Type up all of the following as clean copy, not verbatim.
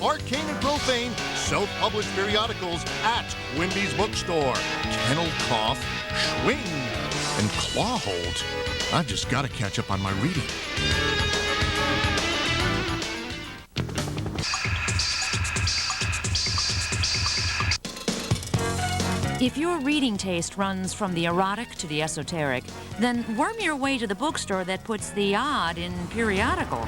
Arcane and Profane self-published periodicals at Quimby's bookstore. Kennel Cough, Schwing, and Clawhold. I've just got to catch up on my reading. If your reading taste runs from the erotic to the esoteric, then worm your way to the bookstore that puts the odd in periodical.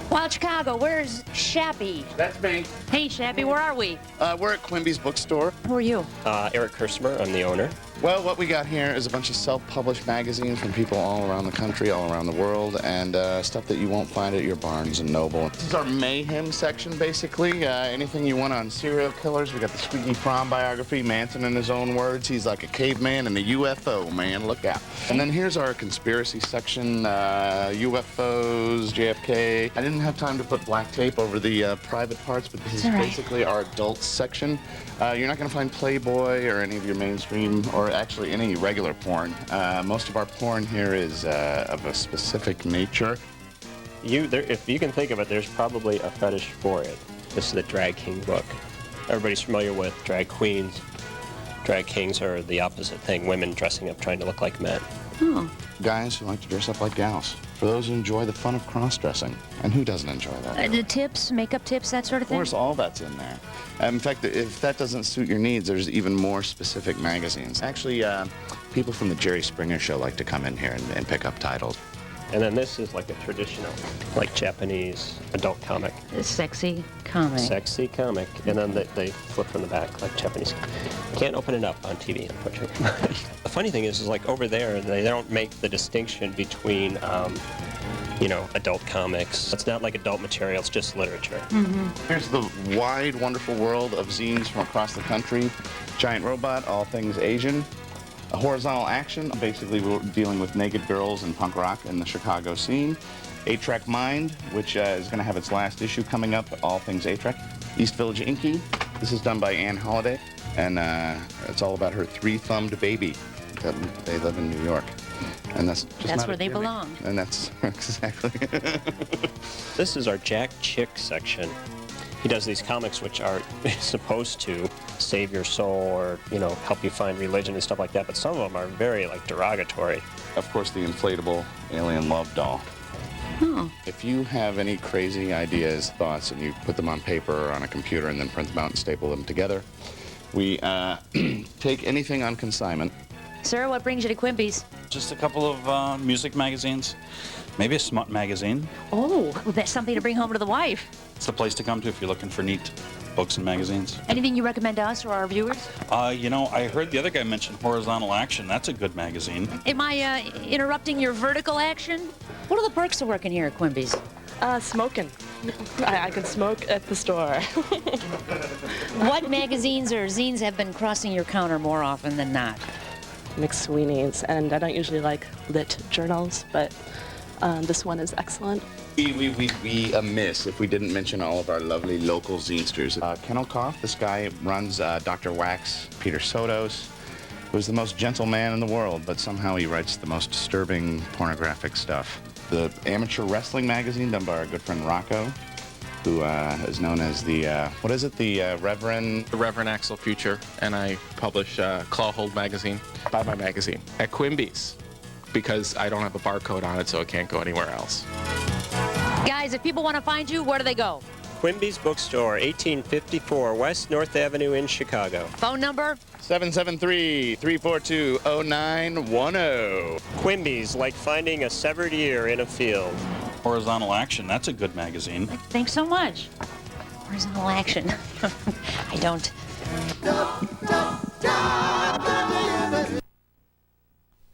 Wild Chicago, where's Shappy? That's me. Hey, Shappy, where are we? We're at Quimby's bookstore. Who are you? Eric Kerstmer, I'm the owner. Well, what we got here is a bunch of self-published magazines from people all around the country, all around the world, and stuff that you won't find at your Barnes & Noble. This is our mayhem section, basically. Anything you want on serial killers. We got the Squeaky Fromm biography, Manson in his own words. He's like a caveman and a UFO, man. Look out. And then here's our conspiracy section, UFOs, JFK. I didn't have time to put black tape over the private parts, but this is basically our adult section. You're not going to find Playboy or any of your mainstream or actually any regular porn. Most of our porn here is of a specific nature. If you can think of it, there's probably a fetish for it. This is the Drag King book. Everybody's familiar with drag queens. Drag kings are the opposite thing, women dressing up trying to look like men. Oh. Guys who like to dress up like gals. For those who enjoy the fun of cross-dressing. And who doesn't enjoy that? The tips, makeup tips, that sort of thing? Of course, all that's in there. In fact, if that doesn't suit your needs, there's even more specific magazines. Actually, people from the Jerry Springer Show like to come in here and pick up titles. And then this is like a traditional, like Japanese adult comic. A sexy comic. Sexy comic. And then they flip from the back like Japanese. Can't open it up on TV, unfortunately. The funny thing is like over there, they don't make the distinction between, you know, adult comics. It's not like adult material, it's just literature. Mm-hmm. Here's the wide, wonderful world of zines from across the country. Giant Robot, all things Asian. A Horizontal Action, basically we're dealing with naked girls and punk rock in the Chicago scene. 8-Track Mind, which is going to have its last issue coming up, all things 8-Track. East Village Inky, this is done by Ann Holiday, and it's all about her 3-thumbed baby. They live in New York. And that's where they belong. And that's exactly. This is our Jack Chick section. He does these comics which are supposed to save your soul or, you know, help you find religion and stuff like that, but some of them are very, like, derogatory. Of course, the inflatable alien love doll. Oh. If you have any crazy ideas, thoughts, and you put them on paper or on a computer and then print them out and staple them together, we take anything on consignment. Sir, what brings you to Quimby's? Just a couple of music magazines, maybe a smut magazine. Oh, well, that's something to bring home to the wife. It's the place to come to if you're looking for neat books and magazines. Anything you recommend to us or our viewers? You know, I heard the other guy mention Horizontal Action. That's a good magazine. Am I interrupting your vertical action? What are the perks of working here at Quimby's? Smoking. I can smoke at the store. What magazines or zines have been crossing your counter more often than not? McSweeney's, and I don't usually like lit journals, but this one is excellent. We'd be amiss if we didn't mention all of our lovely local zinesters. Kennel Cough, this guy runs Dr. Wax, Peter Sotos, who's the most gentle man in the world, but somehow he writes the most disturbing pornographic stuff. The amateur wrestling magazine done by our good friend Rocco, who is known as the, what is it, the Reverend? The Reverend Axel Future, and I publish Clawhold magazine. Buy my magazine at Quimby's, because I don't have a barcode on it, so it can't go anywhere else. Guys, if people want to find you, where do they go? Quimby's Bookstore, 1854 West North Avenue in Chicago. Phone number? 773-342-0910. Quimby's, like finding a severed ear in a field. Horizontal Action, that's a good magazine. Thanks so much. Horizontal Action. I don't.